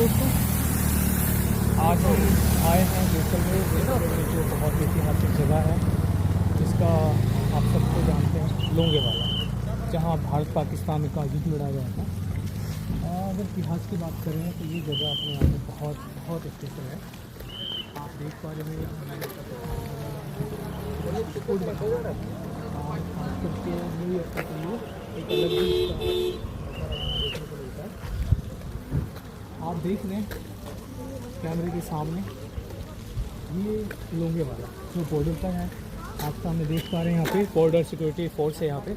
दोस्तों, आज हम आए हैं जैसलमेर में जो बहुत ऐतिहासिक जगह है जिसका आप सबको जानते हैं, लोंगेवाला, जहां भारत पाकिस्तान का युद्ध लड़ा गया था। अगर इतिहास की बात करें तो ये जगह अपने आप में बहुत बहुत स्पेशल है। आप देख पा रहे हैं फूड बना और खास करके न्यू ईयर के लिए एक अलग ही देखने को मिलता है। आप देख रहे हैं कैमरे के सामने ये लोंगेवाला जो बॉर्डर पर है, आप सामने देख पा रहे हैं। यहाँ पे बॉर्डर सिक्योरिटी फोर्स है यहाँ पे।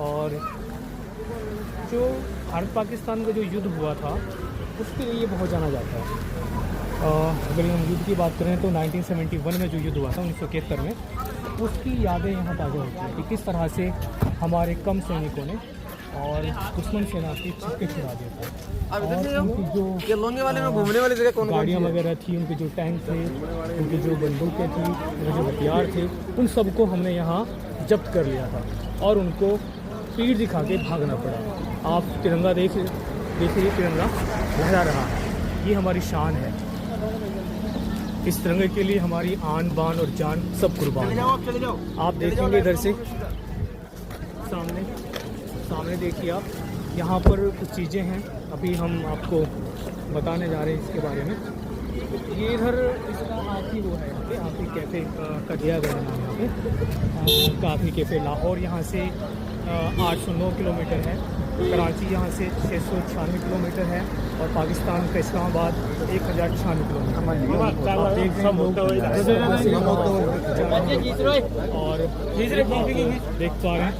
और जो भारत पाकिस्तान का जो युद्ध हुआ था उसके लिए ये बहुत जाना जाता है। अगर हम युद्ध की बात करें तो 1971 में जो युद्ध हुआ था 1971 में, उसकी यादें यहाँ ताज़ा होती हैं कि किस तरह से हमारे कम सैनिकों ने और दुश्मन सेना की छक्के छुड़ा दिया था। और उनकी जो लोंगेवाले में घूमने वाली जगह कौन गाड़ियाँ वगैरह थी, उनके जो टैंक थे, उनकी जो बंदूकें थी, उनके जो हथियार थे, उन सबको हमने यहाँ जब्त कर लिया था और उनको पीठ दिखा के भागना पड़ा। आप तिरंगा देखिए, तिरंगा लहरा रहा है, ये हमारी शान है। इस तिरंगे के लिए हमारी आन बान और जान सब कुर्बान है। आप देखेंगे इधर से सामने देखिए आप, यहाँ पर कुछ चीज़ें हैं, अभी हम आपको बताने जा रहे हैं इसके बारे में। ये इधर इसका आखिरी वो है, यहाँ पे आखिरी कैफ़े का दिया गया नाम यहाँ पे, काफ़ी कैफ़े। लाहौर यहाँ से 809 किलोमीटर है, कराची यहाँ से 696 किलोमीटर है और पाकिस्तान का इस्लामाबाद 1096 किलोमीटर। और देख पा रहे हैं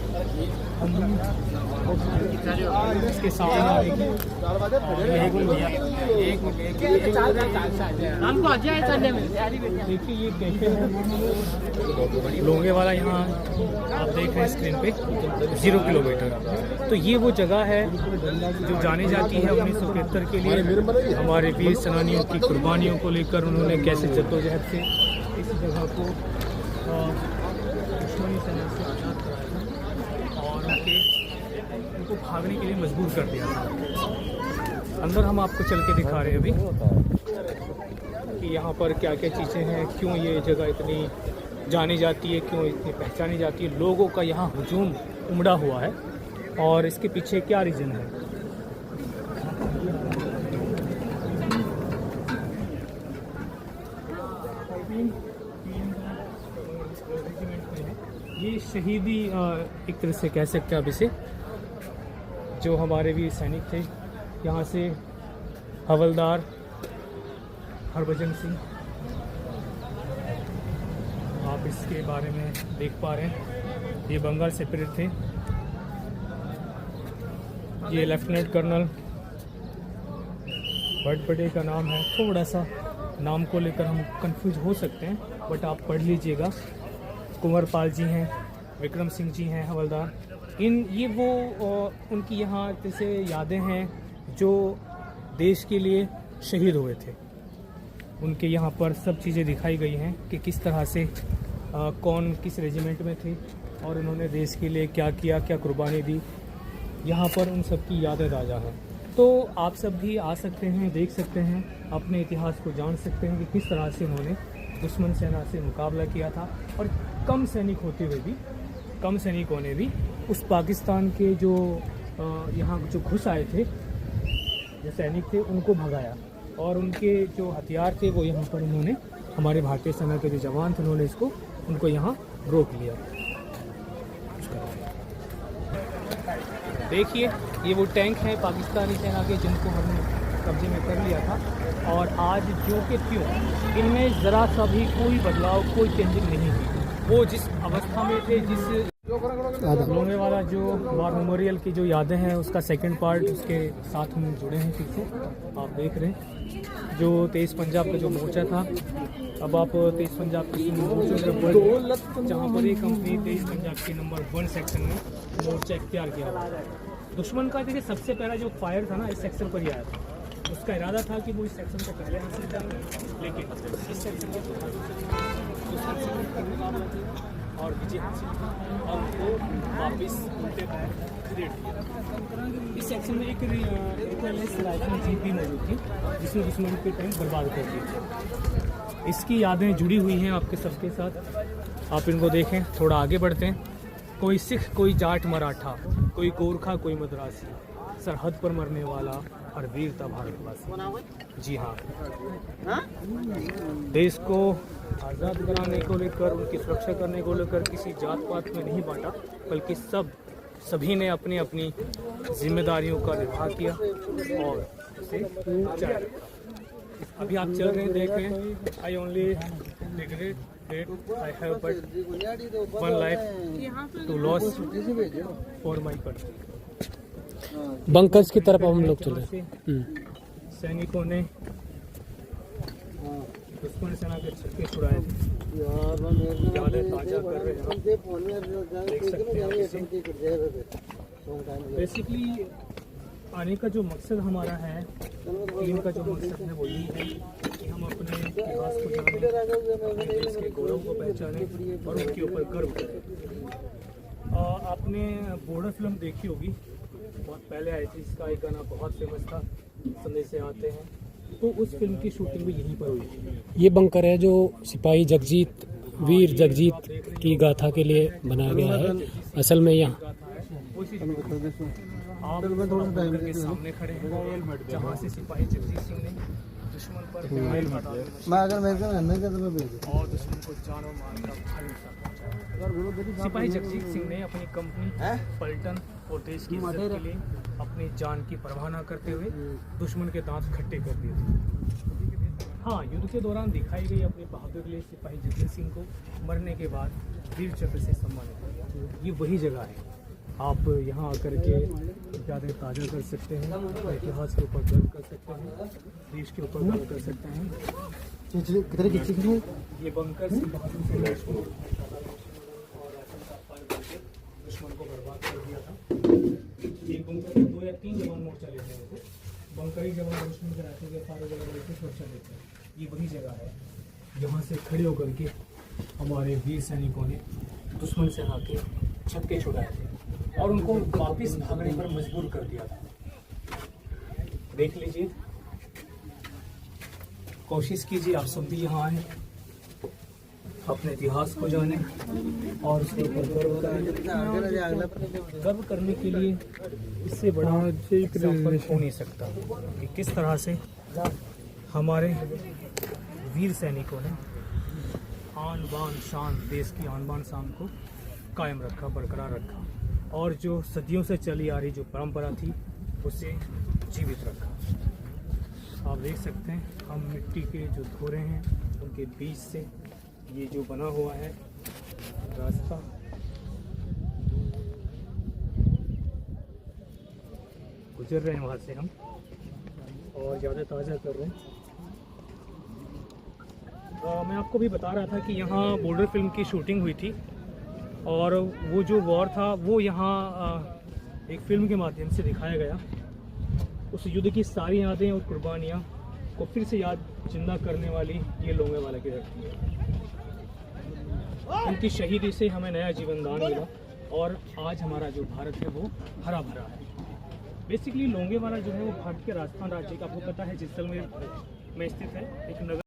इसके सामने देखिए ये कैफे है लोंगेवाला। यहाँ आप देख रहे हैं स्क्रीन पे 0 किलोमीटर। तो ये वो जगह है जो जानी जाती है 1971 के लिए। हमारे वीर सेनानियों की कुर्बानियों को लेकर उन्होंने कैसे जद्दोजहद से इस जगह को दुश्मनी सेना से आज़ाद कराया था और उनको भागने के लिए मजबूर कर दिया था। अंदर हम आपको चल के दिखा रहे हैं अभी कि यहाँ पर क्या क्या चीज़ें हैं, क्यों ये जगह इतनी जानी जाती है, क्यों इतनी पहचानी जाती है। लोगों का यहाँ हुजूम उमड़ा हुआ है और इसके पीछे क्या रीज़न है। ये शहीदी एक तरह से कह सकते हैं अब इसे, जो हमारे वीर सैनिक थे। यहाँ से हवलदार हरभजन सिंह, आप इसके बारे में देख पा रहे हैं, ये बंगाल से प्रेरित थे। ये लेफ्टिनेंट कर्नल भटबड़े का नाम है। थोड़ा सा नाम को लेकर हम कंफ्यूज हो सकते हैं, बट आप पढ़ लीजिएगा। कुंवर पाल जी हैं, विक्रम सिंह जी हैं हवलदार। ये वो उनकी यहाँ जैसे यादें हैं जो देश के लिए शहीद हुए थे। उनके यहाँ पर सब चीज़ें दिखाई गई हैं कि किस तरह से कौन किस रेजिमेंट में थे और उन्होंने देश के लिए क्या किया, क्या कुर्बानी दी। यहाँ पर उन सब की यादें ताज़ा हैं। तो आप सब भी आ सकते हैं, देख सकते हैं, अपने इतिहास को जान सकते हैं कि किस तरह से उन्होंने दुश्मन सेना से मुकाबला किया था और कम सैनिक होते हुए भी, कम सैनिकों ने भी उस पाकिस्तान के जो यहाँ जो घुस आए थे, जो सैनिक थे, उनको भगाया और उनके जो हथियार थे वो यहाँ पर उन्होंने, हमारे भारतीय सेना के जो जवान थे, उन्होंने उनको यहाँ रोक लिया। देखिए ये वो टैंक हैं पाकिस्तानी सेना के जिनको हमने कब्जे में कर लिया था और आज जो के त्यों इनमें ज़रा सा भी कोई बदलाव, कोई चेंजिंग नहीं हुई। वो जिस अवस्था में थे, जिस लोंगेवाला जो वार मेमोरियल की जो यादें हैं उसका सेकंड पार्ट उसके साथ हम जुड़े हैं पीछे। आप देख रहे हैं जो 23 पंजाब का जो मोर्चा था, अब आप 23 पंजाब के मोर्चे पर जहाँ पर एक कंपनी 23 पंजाब के नंबर 1 सेक्शन में मोर्चा इख्तियार किया। दुश्मन का देखिए सबसे पहला जो फायर था ना इस सेक्शन पर ही आया था। उसका इरादा था कि वो इस सेक्शन को पहले हासिल करेंगे, लेकिन इस सेक्शन और विजय हासिल की और उनको वापस उल्टे पैर खदेड़ दिया। इस सेक्शन में एक राइफल जीप भी मौजूद थी जिसने दुश्मन के टैंक बर्बाद कर दिए थे। इसकी यादें जुड़ी हुई हैं आपके सबके साथ, आप इनको देखें। थोड़ा आगे बढ़ते हैं। कोई सिख, कोई जाट मराठा, कोई गोरखा, कोई मद्रासी, सरहद पर मरने वाला और वीरता भारतवासी। जी हाँ, देश को आज़ाद कराने को लेकर, उनकी सुरक्षा करने को लेकर किसी जात पात में नहीं बांटा, बल्कि सभी ने अपनी अपनी जिम्मेदारियों का निर्वाह किया और उसे जारी रखा। अभी आप चल रहे हैं, देख रहे हैं। I only regret that I have but one life to loss for my country. Bunkers की तरफ हम लोग चले। सैनिकों ने दुश्मन सेना के छक्के छुड़ाए थे, यादें ताज़ा कर रहे हैं। देख सकते हैं बेसिकली आने का जो मकसद हमारा है, टीम का जो मकसद है वो ये है कि हम अपने इतिहास को जानें, अपने देश के गौरव को पहचानें और उनके ऊपर गर्व करें। आपने बॉर्डर फिल्म देखी होगी, बहुत पहले आई थी, इसका एक गाना बहुत फेमस था, संदेश से आते हैं। तो उस फिल्म की शूटिंग भी यहीं पर हुई थी। ये बंकर है जो सिपाही जगजीत, वीर जगजीत की गाथा के लिए बनाया गया है। असल में यहाँ आप बंकर के सामने खड़े हैं जहाँ से सिपाही जगजीत सिंह ने दुश्मन पर और दुश्मन को जानो मार का भारी नुकसान पहुंचाया। सिपाही जगजीत सिंह ने अपनी कंपनी पलटन और देश की इज्जत के लिए अपनी जान की परवाह न करते हुए दुश्मन के दांत खट्टे कर दिए थे। हाँ, युद्ध के दौरान दिखाई गई अपनी बहादुरी के लिए सिपाही जगजीत सिंह को मरने के बाद वीर चक्र से सम्मानित किया। ये वही जगह है, आप यहाँ आकर के यादें ताज़ा कर सकते हैं, इतिहास के ऊपर गर्व कर सकते हैं, देश के ऊपर गर्व कर सकते हैं। ये बंकर से बहादुर से लड़ शुरू दुश्मन को बर्बाद कर दिया था। ये बंकर में 2 या 3 जवान मोर्चा लेते हैं, बंकरी जवान दुश्मन के रास्ते के सारे जगह लेकर सुरक्षा देते हैं। ये वही जगह है यहाँ से खड़े होकर के हमारे वीर सैनिकों ने दुश्मन सेना के छक्के छुड़ाए थे और उनको वापस भागने पर मजबूर कर दिया था। देख लीजिए, कोशिश कीजिए आप सब भी यहाँ आए, अपने इतिहास को जाने और उसके ऊपर गर्व करें। गर्व करने के लिए इससे बड़ा एग्जाम्पल हो नहीं सकता कि किस तरह से हमारे वीर सैनिकों ने आन बान शान, देश की आन बान शान को कायम रखा, बरकरार रखा और जो सदियों से चली आ रही जो परंपरा थी उसे जीवित रखा। आप देख सकते हैं हम मिट्टी के जो धोरे हैं उनके बीच से ये जो बना हुआ है रास्ता, गुजर रहे हैं वहाँ से हम और ज़्यादा ताज़ा कर रहे हैं। मैं आपको भी बता रहा था कि यहाँ बॉर्डर फिल्म की शूटिंग हुई थी और वो जो वॉर था वो यहाँ एक फिल्म के माध्यम से दिखाया गया। उस युद्ध की सारी यादें और कुर्बानियाँ को फिर से याद जिंदा करने वाली ये लोंगेवाला की धरती है। उनकी शहीदी से हमें नया जीवन दान मिला और आज हमारा जो भारत है वो हरा भरा है। बेसिकली लोंगेवाला जो है वो भारत के राजस्थान राज्य का, आपको पता है, जैसलमेर में स्थित है, एक नगर